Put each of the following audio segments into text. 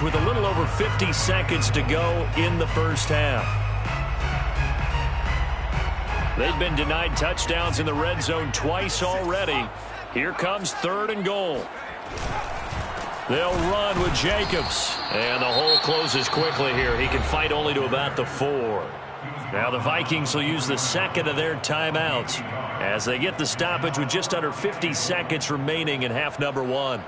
with a little over 50 seconds to go in the first half. They've been denied touchdowns in the red zone twice already. Here comes 3rd and goal. They'll run with Jacobs. And the hole closes quickly here. He can fight only to about the 4. Now the Vikings will use the second of their timeouts as they get the stoppage with just under 50 seconds remaining in half number 1.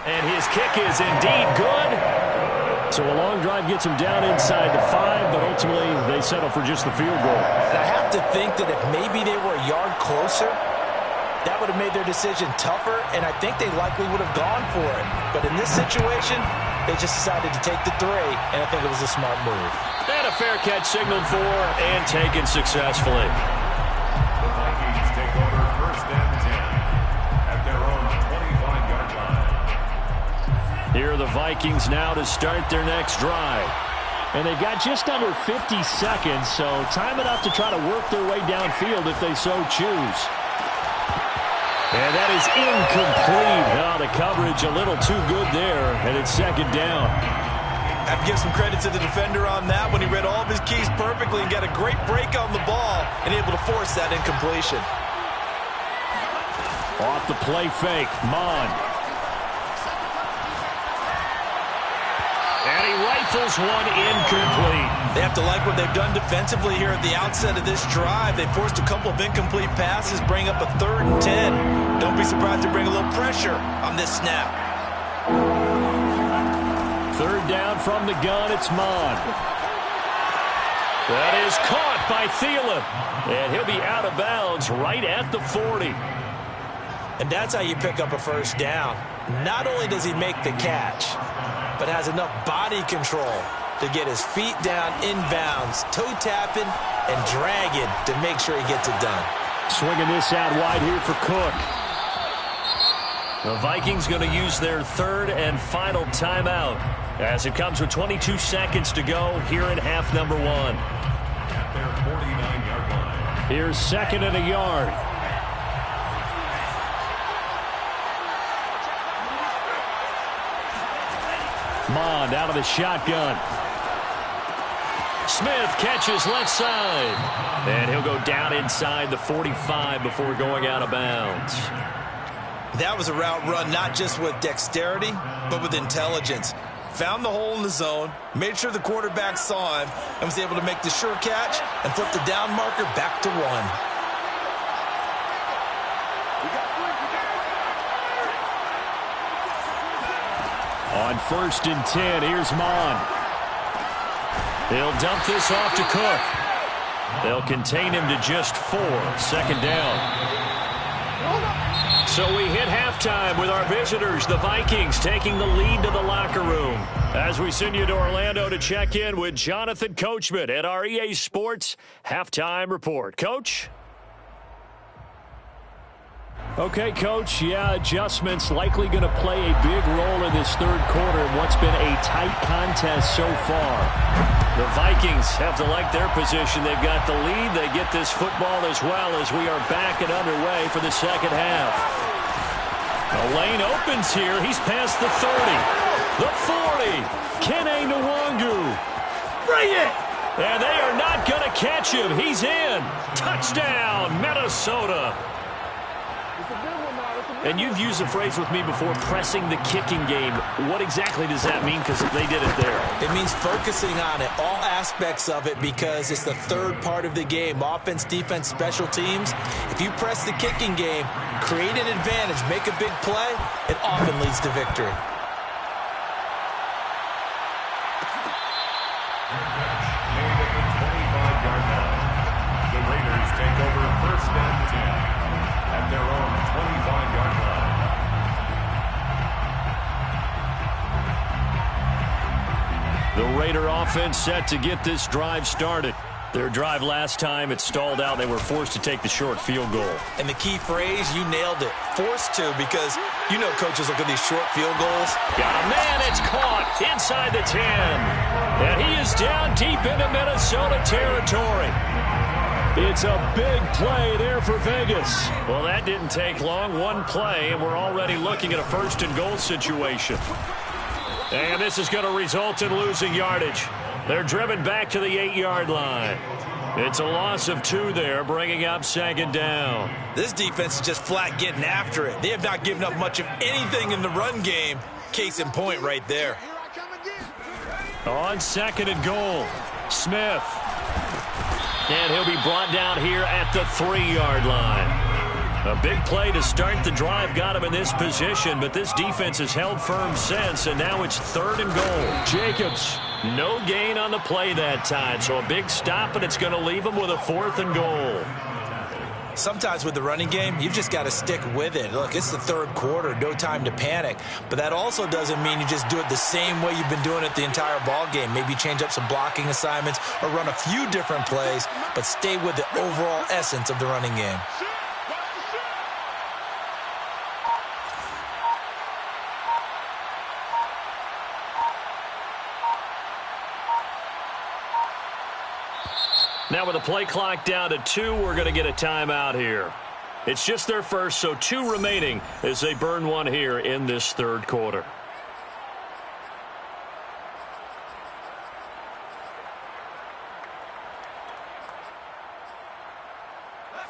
And his kick is indeed good. So a long drive gets him down inside the 5, but ultimately they settle for just the field goal. And I have to think that if maybe they were a yard closer, that would have made their decision tougher, and I think they likely would have gone for it. But in this situation, they just decided to take the 3, and I think it was a smart move. And a fair catch signaled for and taken successfully. The Vikings take over 1st and 10 at their own 25-yard line. Here are the Vikings now to start their next drive. And they've got just under 50 seconds, so time enough to try to work their way downfield if they so choose. And that is incomplete. Oh, the coverage a little too good there, and it's 2nd down. I have to give some credit to the defender on that when he read all of his keys perfectly and got a great break on the ball and able to force that incompletion. Off the play fake, Mon. And he rifles one incomplete. They have to like what they've done defensively here at the outset of this drive. They forced a couple of incomplete passes, bring up a 3rd and 10. Don't be surprised to bring a little pressure on this snap. 3rd down from the gun, it's Mon. That is caught by Thielen. And he'll be out of bounds right at the 40. And that's how you pick up a 1st down. Not only does he make the catch, but has enough body control to get his feet down inbounds, toe tapping and dragging to make sure he gets it done. Swinging this out wide here for Cook. The Vikings going to use their 3rd and final timeout as it comes with 22 seconds to go here in half number 1. At their 49-yard line. Here's 2nd and a yard. Mond out of the shotgun. Smith catches left side. And he'll go down inside the 45 before going out of bounds. That was a route run not just with dexterity, but with intelligence. Found the hole in the zone, made sure the quarterback saw him, and was able to make the sure catch and flip the down marker back to 1. On 1st and 10, here's Mon. They'll dump this off to Cook. They'll contain him to just 4. 2nd down. So we hit halftime with our visitors, the Vikings, taking the lead to the locker room. As we send you to Orlando to check in with Jonathan Coachman at our EA Sports Halftime Report. Coach? Okay, Coach, adjustments likely going to play a big role in this 3rd quarter in what's been a tight contest so far. The Vikings have to like their position. They've got the lead. They get this football as well as we are back and underway for the 2nd half. The lane opens here. He's past the 30, the 40. Kene Nwangu. Bring it! And they are not going to catch him. He's in. Touchdown, Minnesota. And you've used the phrase with me before, pressing the kicking game. What exactly does that mean? Because they did it there. It means focusing on it, all aspects of it, because it's the 3rd part of the game. Offense, defense, special teams. If you press the kicking game, create an advantage, make a big play, it often leads to victory. Made at the 25-yard line. The Raiders take over 1st and 10 at their own 25-yard line. The Raider offense set to get this drive started. Their drive last time, it stalled out. They were forced to take the short field goal. And the key phrase, you nailed it, forced to, because you know coaches look at these short field goals. Got a man, it's caught inside the 10. And he is down deep into Minnesota territory. It's a big play there for Vegas. Well, that didn't take long. One play, and we're already looking at a first-and-goal situation. And this is going to result in losing yardage. They're driven back to the 8-yard line. It's a loss of 2 there, bringing up second down. This defense is just flat getting after it. They have not given up much of anything in the run game. Case in point right there. On second and goal, Smith. And he'll be brought down here at the 3-yard line. A big play to start the drive got him in this position, but this defense has held firm since, and now it's 3rd and goal. Jacobs, no gain on the play that time, so a big stop, and it's going to leave him with a 4th and goal. Sometimes with the running game, you've just got to stick with it. Look, it's the 3rd quarter, no time to panic. But that also doesn't mean you just do it the same way you've been doing it the entire ball game. Maybe change up some blocking assignments or run a few different plays, but stay with the overall essence of the running game. Now with the play clock down to 2, we're going to get a timeout here. It's just their first, so 2 remaining as they burn one here in this 3rd quarter.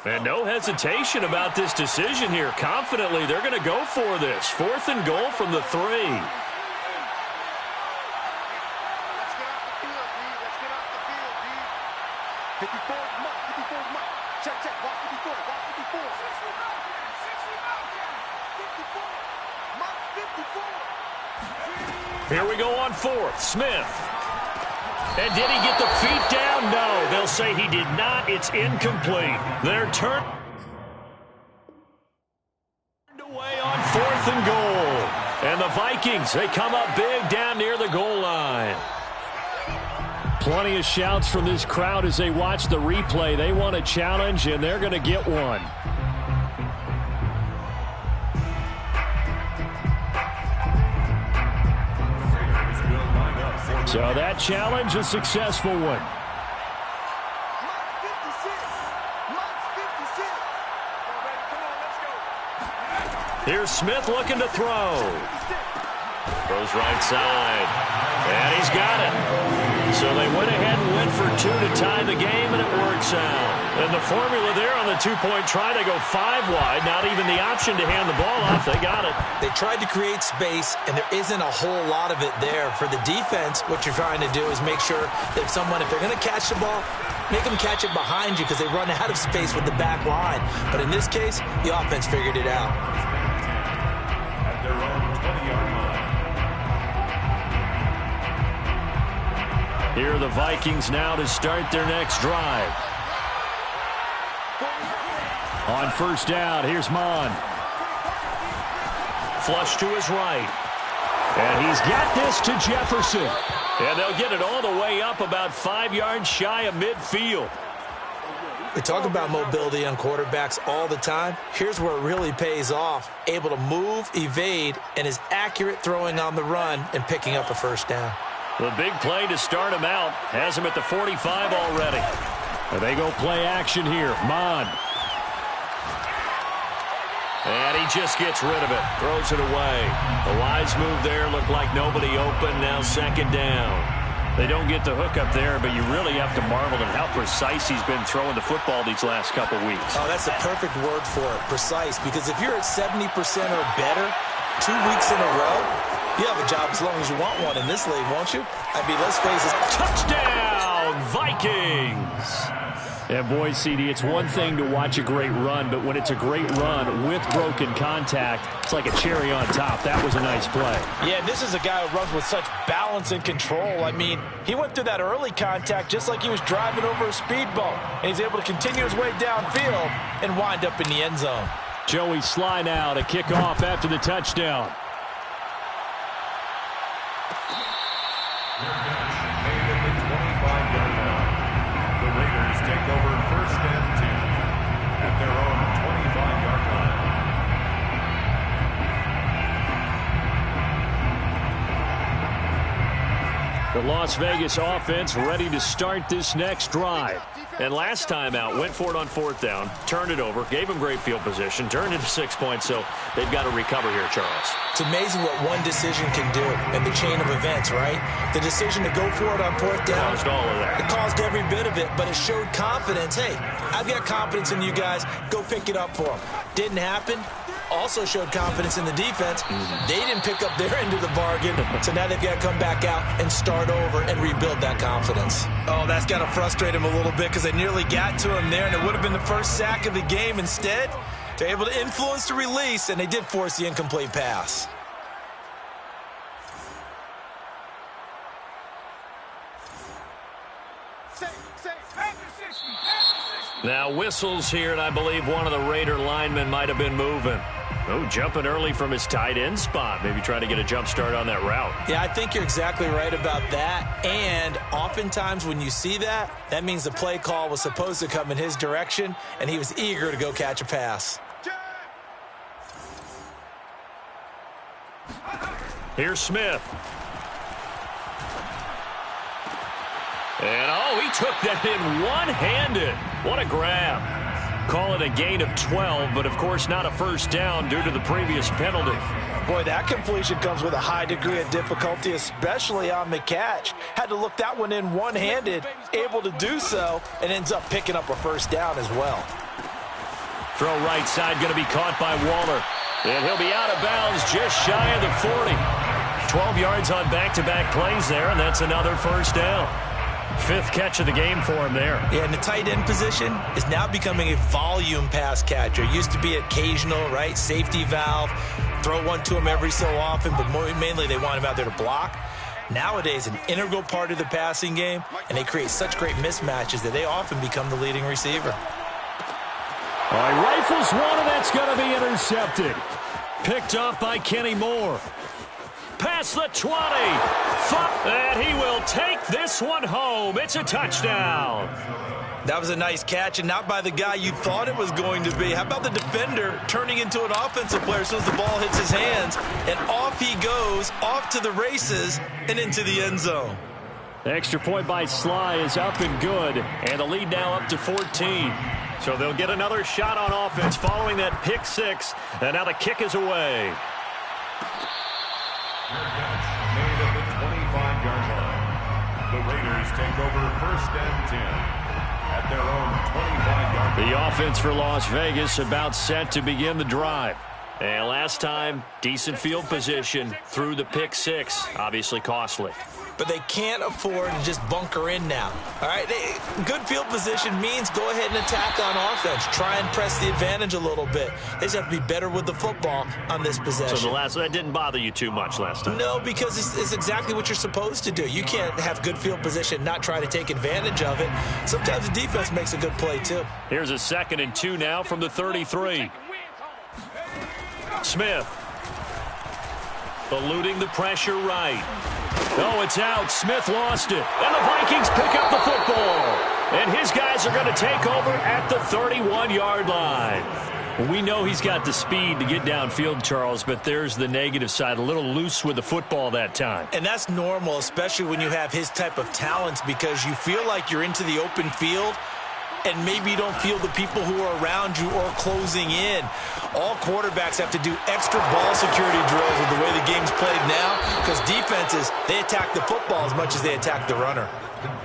And no hesitation about this decision here. Confidently, they're going to go for this. 4th and goal from the 3. Here we go on 4th. Smith. And did he get the feet down? No. They'll say he did not. It's incomplete. They're turned away on 4th and goal. And the Vikings, they come up big down near the goal line. Plenty of shouts from this crowd as they watch the replay. They want a challenge, and they're going to get one. So that challenge, a successful one. Here's Smith looking to throw. Throws right side. And he's got it. So they went ahead and went for 2 to tie the game, and it works out. And the formula there on the 2-point try to go 5 wide. Not even the option to hand the ball off. They got it. They tried to create space, and there isn't a whole lot of it there. For the defense, what you're trying to do is make sure that if they're going to catch the ball, make them catch it behind you because they run out of space with the back line. But in this case, the offense figured it out. At their own 20-yard line. Here are the Vikings now to start their next drive. On 1st down, here's Mon. Flush to his right. And he's got this to Jefferson. And they'll get it all the way up about 5 yards shy of midfield. We talk about mobility on quarterbacks all the time. Here's where it really pays off. Able to move, evade, and is accurate throwing on the run and picking up a 1st down. The big play to start him out. Has him at the 45 already. And they go play action here. Mon. And he just gets rid of it. Throws it away. The wise move there. Looked like nobody open. Now 2nd down. They don't get the hook up there, but you really have to marvel at how precise he's been throwing the football these last couple weeks. Oh, that's the perfect word for it, precise. Because if you're at 70% or better 2 weeks in a row, you have a job as long as you want one in this league, won't you? I mean, let's face it. Touchdown, Vikings! And boy, CD, it's one thing to watch a great run, but when it's a great run with broken contact, it's like a cherry on top. That was a nice play. Yeah, this is a guy who runs with such balance and control. I mean, he went through that early contact just like he was driving over a speedboat. And he's able to continue his way downfield and wind up in the end zone. Joey Sly now to kick off after the touchdown. Take over 1st and 10 at their own 25-yard line. The Las Vegas offense ready to start this next drive. And last time out, went for it on 4th down, turned it over, gave them great field position, turned it to 6 points, so they've got to recover here, Charles. It's amazing what one decision can do in the chain of events, right? The decision to go for it on 4th down. Caused all of that. It caused every bit of it, but it showed confidence. Hey, I've got confidence in you guys. Go pick it up for them. Didn't happen. Also showed confidence in the defense. They didn't pick up their end of the bargain, so now they've got to come back out and start over and rebuild that confidence. Oh, that's got to frustrate him a little bit because they nearly got to him there, and it would have been the first sack of the game. Instead, they're able to influence the release, and they did force the incomplete pass. Now whistles here, and I believe one of the Raider linemen might have been moving. Oh, jumping early from his tight end spot. Maybe trying to get a jump start on that route. Yeah, I think you're exactly right about that. And oftentimes when you see that, that means the play call was supposed to come in his direction, and he was eager to go catch a pass. Here's Smith. And, oh, he took that in one-handed. What a grab. Call it a gain of 12, but, of course, not a first down due to the previous penalty. Boy, that completion comes with a high degree of difficulty, especially on the catch. Had to look that one in one-handed, able to do so, and ends up picking up a first down as well. Throw right side, going to be caught by Waller. And he'll be out of bounds just shy of the 40. 12 yards on back-to-back plays there, and that's another first down. 5th catch of the game for him there. Yeah, and the tight end position is now becoming a volume pass catcher. Used to be occasional, right? Safety valve. Throw one to him every so often, but mainly they want him out there to block. Nowadays, an integral part of the passing game, and they create such great mismatches that they often become the leading receiver. All right, rifles one, and that's going to be intercepted. Picked off by Kenny Moore. Past the 20. And he will take this one home. It's a touchdown. That was a nice catch, and not by the guy you thought it was going to be. How about the defender turning into an offensive player as soon as the ball hits his hands, and off he goes, off to the races, and into the end zone. The extra point by Sly is up and good, and the lead now up to 14. So they'll get another shot on offense following that pick 6, and now the kick is away. Made at the 25-yard line. The Raiders take over 1st and 10 at their own 25-yard line. The offense for Las Vegas about set to begin the drive. And last time, decent field position through the pick 6. Obviously costly. But they can't afford to just bunker in now. All right, good field position means go ahead and attack on offense. Try and press the advantage a little bit. They just have to be better with the football on this possession. So that didn't bother you too much last time? No, because it's exactly what you're supposed to do. You can't have good field position, not try to take advantage of it. Sometimes the defense makes a good play, too. Here's a 2nd and 2 now from the 33. Smith. Eluding the pressure right. Oh, it's out. Smith lost it. And the Vikings pick up the football. And his guys are going to take over at the 31-yard line. We know he's got the speed to get downfield, Charles, but there's the negative side. A little loose with the football that time. And that's normal, especially when you have his type of talents, because you feel like you're into the open field and maybe you don't feel the people who are around you or closing in. All quarterbacks have to do extra ball security drills with the way the game's played now, because defenses, they attack the football as much as they attack the runner.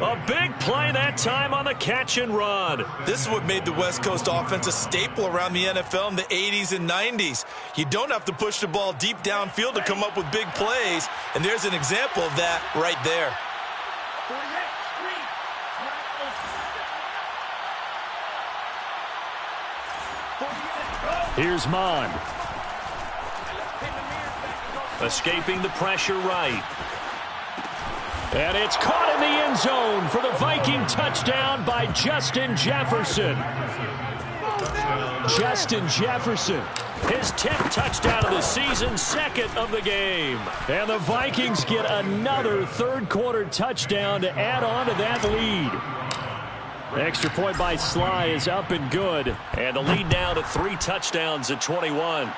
A big play that time on the catch and run. This is what made the West Coast offense a staple around the NFL in the 80s and 90s. You don't have to push the ball deep downfield to come up with big plays, and there's an example of that right there. Here's Mond. Escaping the pressure right. And it's caught in the end zone for the Viking touchdown by Justin Jefferson. Justin Jefferson, his 10th touchdown of the season, 2nd of the game. And the Vikings get another third-quarter touchdown to add on to that lead. The extra point by Sly is up and good. And the lead now to 3 touchdowns at 21. Made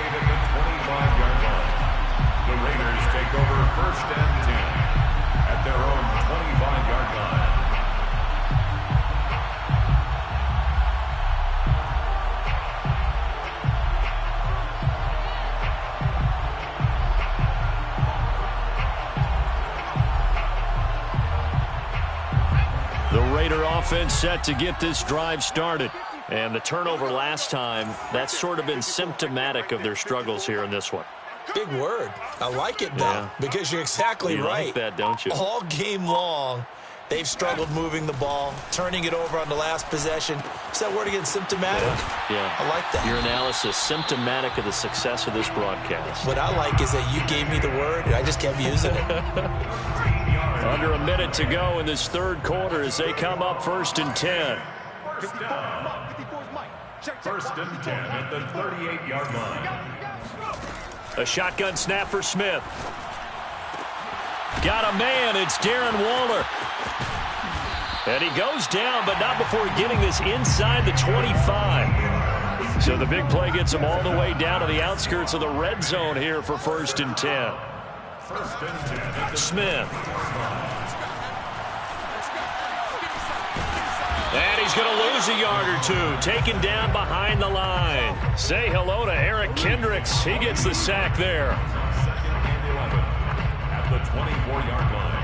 at the 25-yard line. The Raiders take over 1st and 10 at their own 25-yard line. The Raider offense set to get this drive started. And the turnover last time, that's sort of been symptomatic of their struggles here in this one. Big word. I like it, though, because you're exactly right. You like that, don't you? All game long, they've struggled moving the ball, turning it over on the last possession. Is that word again, symptomatic? Yeah. I like that. Your analysis, symptomatic of the success of this broadcast. What I like is that you gave me the word, and I just kept using it. Under a minute to go in this third quarter as they come up 1st and 10. First and 10 at the 38-yard line. A shotgun snap for Smith. Got a man. It's Darren Waller. And he goes down, but not before getting this inside the 25. So the big play gets him all the way down to the outskirts of the red zone here for 1st and 10. First and 10. Smith. And he's going to lose a yard or two. Taken down behind the line. Say hello to Eric Kendricks. He gets the sack there. 2nd and 11 at the 24-yard line.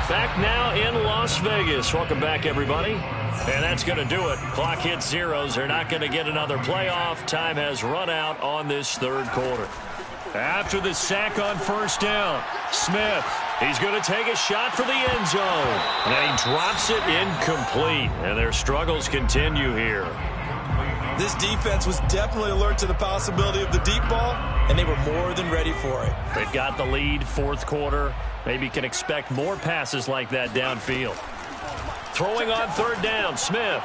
Back now in Las Vegas. Welcome back, everybody. And that's going to do it. Clock hits zeros. They're not going to get another playoff. Time has run out on this third quarter. After the sack on 1st down, Smith, he's going to take a shot for the end zone. And he drops it incomplete. And their struggles continue here. This defense was definitely alert to the possibility of the deep ball, and they were more than ready for it. They've got the lead, 4th quarter. Maybe can expect more passes like that downfield. Throwing on 3rd down, Smith.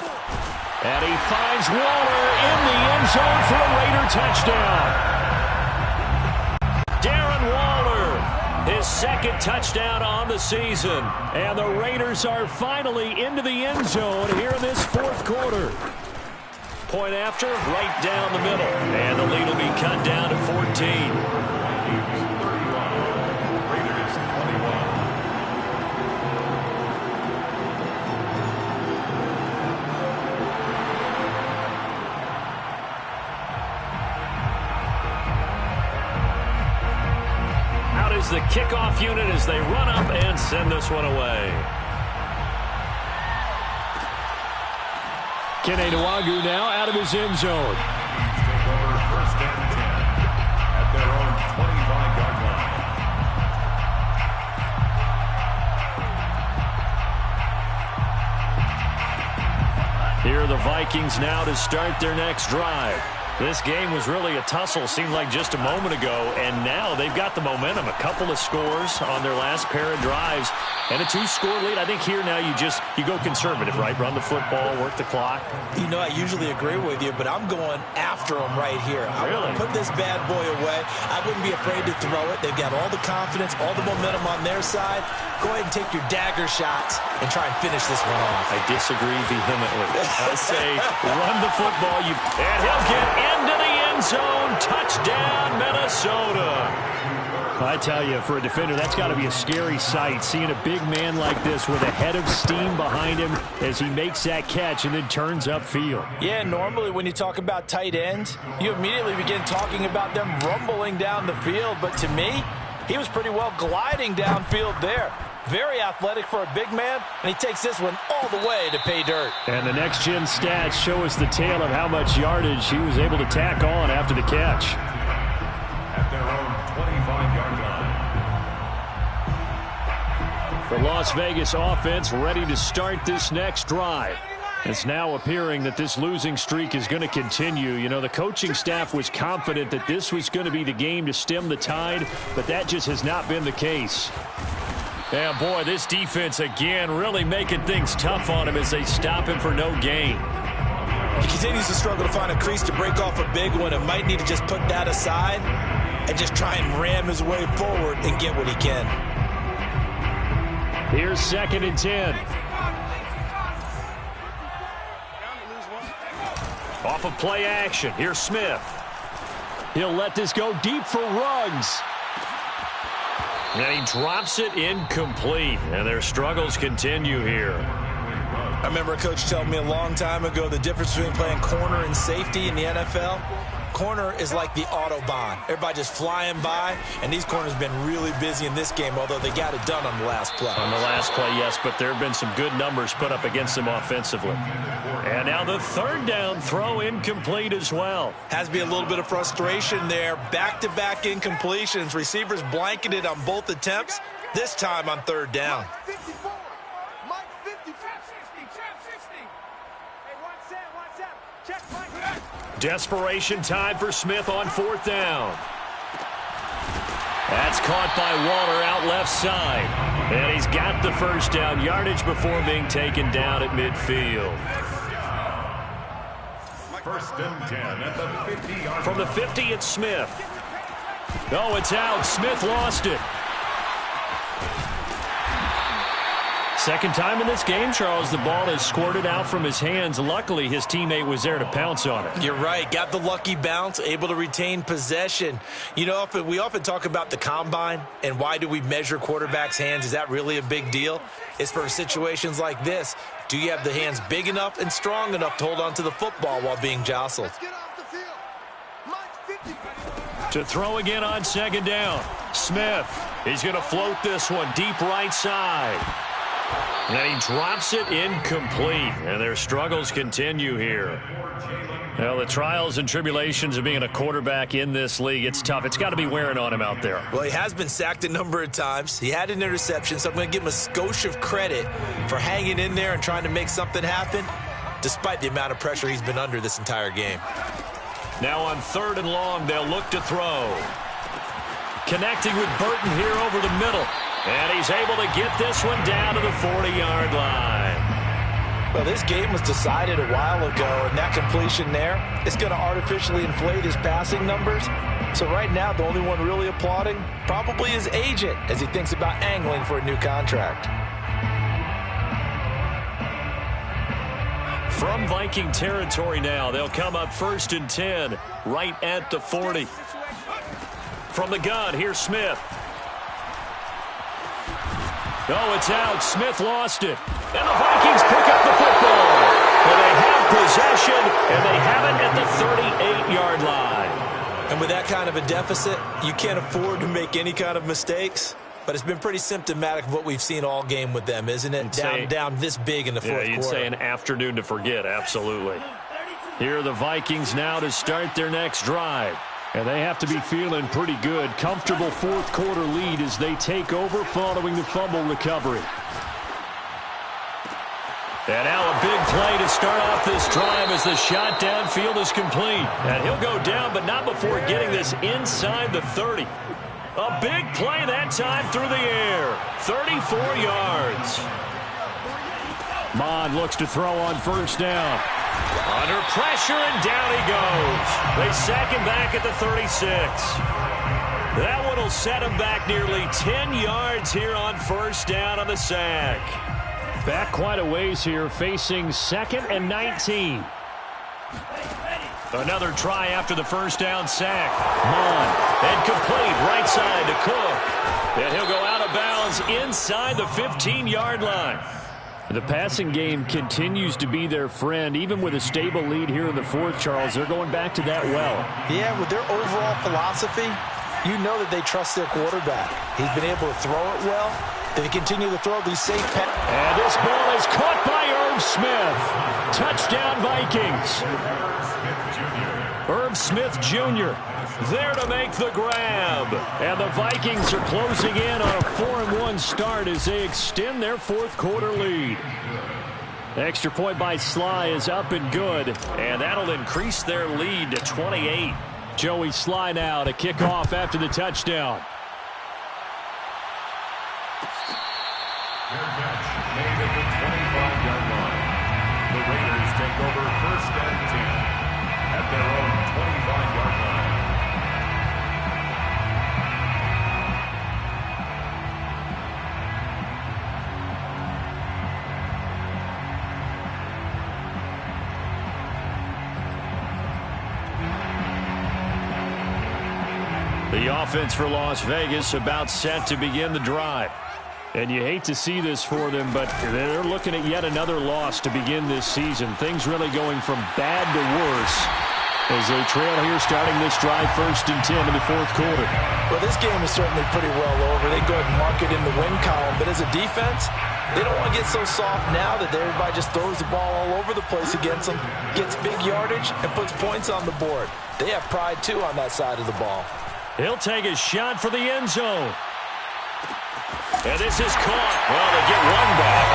And he finds Waller in the end zone for a Raider touchdown. Darren Waller, his 2nd touchdown on the season. And the Raiders are finally into the end zone here in this 4th quarter. Point after, right down the middle. And the lead will be cut down to 14. The kickoff unit as they run up and send this one away. Kene Nwangwu now out of his end zone. Take over 1st and 10 at their own 25-yard line. Here are the Vikings now to start their next drive. This game was really a tussle, seemed like just a moment ago, and now they've got the momentum. A couple of scores on their last pair of drives, and a 2-score lead. I think here now you go conservative, right? Run the football, work the clock. You know, I usually agree with you, but I'm going after them right here. I want to put this bad boy away. I wouldn't be afraid to throw it. They've got all the confidence, all the momentum on their side. Go ahead and take your dagger shots and try and finish this one off. I disagree vehemently. I say run the football, and he'll get into the end zone. Touchdown, Minnesota. I tell you, for a defender, that's got to be a scary sight, seeing a big man like this with a head of steam behind him as he makes that catch and then turns upfield. Yeah, normally when you talk about tight ends, you immediately begin talking about them rumbling down the field. But to me, he was pretty well gliding downfield there. Very athletic for a big man, and he takes this one all the way to pay dirt. And the next-gen stats show us the tale of how much yardage he was able to tack on after the catch. At their own 25-yard line. The Las Vegas offense ready to start this next drive. It's now appearing that this losing streak is going to continue. You know, the coaching staff was confident that this was going to be the game to stem the tide, but that just has not been the case. Yeah, boy, this defense again really making things tough on him as they stop him for no gain. He continues to struggle to find a crease to break off a big one and might need to just put that aside and just try and ram his way forward and get what he can. Here's 2nd and 10. Off of play action. Here's Smith. He'll let this go deep for Ruggs. And he drops it incomplete. And their struggles continue here. I remember a coach telling me a long time ago the difference between playing corner and safety in the NFL. Corner is like the Autobahn. Everybody just flying by, and these corners have been really busy in this game, although they got it done on the last play. On the last play, yes, but there have been some good numbers put up against them offensively. And now the third down throw incomplete as well. Has to be a little bit of frustration there. Back-to-back incompletions. Receivers blanketed on both attempts, this time on third down. Desperation time for Smith on fourth down. That's caught by Waller out left side. And he's got the first down yardage before being taken down at midfield. First and 10 at the 50-yard From the 50, it's Smith. Oh, it's out. Smith lost it. Second time in this game, Charles, the ball has squirted out from his hands. Luckily, his teammate was there to pounce on it. You're right. Got the lucky bounce, able to retain possession. You know, we often talk about the combine and why do we measure quarterbacks' hands. Is that really a big deal? It's for situations like this. Do you have the hands big enough and strong enough to hold on to the football while being jostled? To throw again on second down. Smith, he's going to float this one deep right side. And he drops it incomplete, and their struggles continue here. Well, the trials and tribulations of being a quarterback in this league, it's tough. It's got to be wearing on him out there. Well, he has been sacked a number of times. He had an interception, so I'm going to give him a skosh of credit for hanging in there and trying to make something happen, despite the amount of pressure he's been under this entire game. Now on third and long, they'll look to throw. Connecting with Burton here over the middle. And he's able to get this one down to the 40-yard line. Well, this game was decided a while ago, and that completion there, it's going to artificially inflate his passing numbers. So right now, the only one really applauding probably his agent as he thinks about angling for a new contract. From Viking territory now, they'll come up first and 10, right at the 40. From the gun, here's Smith. Oh, it's out. Smith lost it. And the Vikings pick up the football. Well, they have possession, and they have it at the 38-yard line. And with that kind of a deficit, you can't afford to make any kind of mistakes. But it's been pretty symptomatic of what we've seen all game with them, isn't it? Down this big in the fourth quarter. You'd say an afternoon to forget, absolutely. Here are the Vikings now to start their next drive. And they have to be feeling pretty good. Comfortable fourth quarter lead as they take over following the fumble recovery. And now a big play to start off this drive as the shot downfield is complete. And he'll go down, but not before getting this inside the 30. A big play that time through the air. 34 yards. Mond looks to throw on first down. Under pressure, and down he goes. They sack him back at the 36. That one will set him back nearly 10 yards here on first down on the sack. Back quite a ways here, facing second and 19. Another try after the first down sack. Mond, and complete right side to Cook. And he'll go out of bounds inside the 15-yard line. The passing game continues to be their friend. Even with a stable lead here in the fourth, Charles, they're going back to that well. Yeah, with their overall philosophy, you know that they trust their quarterback. He's been able to throw it well. If he continue to throw these safe passes. And this ball is caught by Irv Smith. Touchdown, Vikings. Irv Smith Jr. there to make the grab. And the Vikings are closing in on a 4-1 start as they extend their fourth quarter lead. The extra point by Sly is up and good, and that'll increase their lead to 28. Joey Sly now to kick off after the touchdown. Their catch made at the 25-yard line. The Raiders take over first and 10 at their own 25-yard line. The offense for Las Vegas about set to begin the drive. And you hate to see this for them, but they're looking at yet another loss to begin this season. Things really going from bad to worse as they trail here starting this drive 1st and 10 in the 4th quarter. Well, this game is certainly pretty well over. They go ahead and mark it in the win column. But as a defense, they don't want to get so soft now that everybody just throws the ball all over the place against them, gets big yardage, and puts points on the board. They have pride, too, on that side of the ball. He'll take a shot for the end zone. And this is caught. Well, they get one back.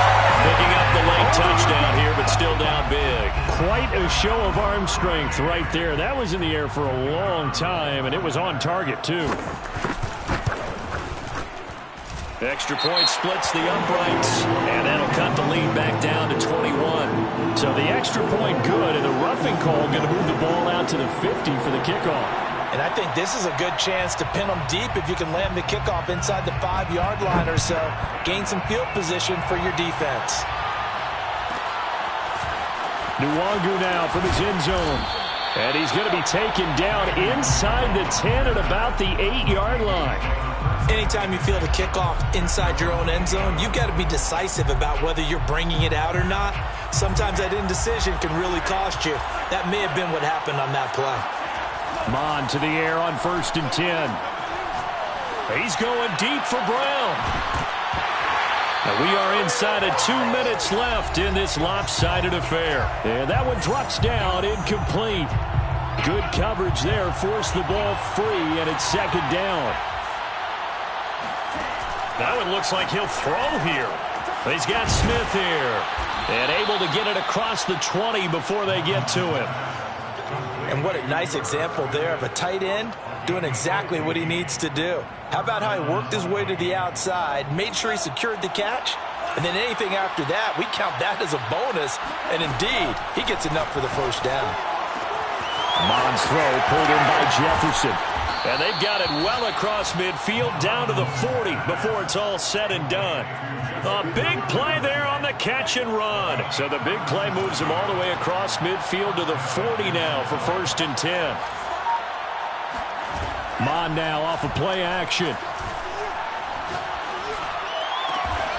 Picking up the late touchdown here, but still down big. Quite a show of arm strength right there. That was in the air for a long time, and it was on target, too. Extra point splits the uprights, and that'll cut the lead back down to 21. So the extra point good, and the roughing call going to move the ball out to the 50 for the kickoff. And I think this is a good chance to pin them deep if you can land the kickoff inside the 5-yard line or so. Gain some field position for your defense. Nwangu now from his end zone. And he's going to be taken down inside the 10 at about the 8-yard line. Anytime you feel the kickoff inside your own end zone, you've got to be decisive about whether you're bringing it out or not. Sometimes that indecision can really cost you. That may have been what happened on that play. Mond to the air on 1st and 10. He's going deep for Brown. Now we are inside of 2 minutes left in this lopsided affair. And that one drops down, incomplete. Good coverage there, forced the ball free, and it's 2nd down. That one looks like he'll throw here. He's got Smith here. And able to get it across the 20 before they get to him. And what a nice example there of a tight end doing exactly what he needs to do. How about how he worked his way to the outside, made sure he secured the catch, and then anything after that, we count that as a bonus. And indeed, he gets enough for the 1st down. Mond's throw pulled in by Jefferson. And they've got it well across midfield down to the 40 before it's all said and done. A big play there on the catch and run. So the big play moves him all the way across midfield to the 40 now for 1st and 10. Mond now off of play action.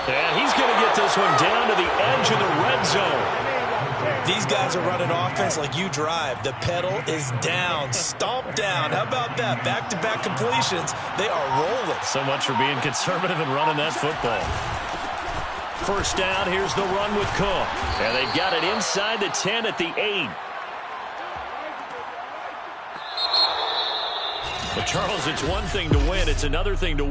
And he's going to get this one down to the edge of the red zone. These guys are running offense like you drive. The pedal is down, stomp down. How about that? Back-to-back completions. They are rolling. So much for being conservative and running that football. 1st down, here's the run with Cook. And they've got it inside the 10 at the 8. But Charles, it's one thing to win. It's another thing to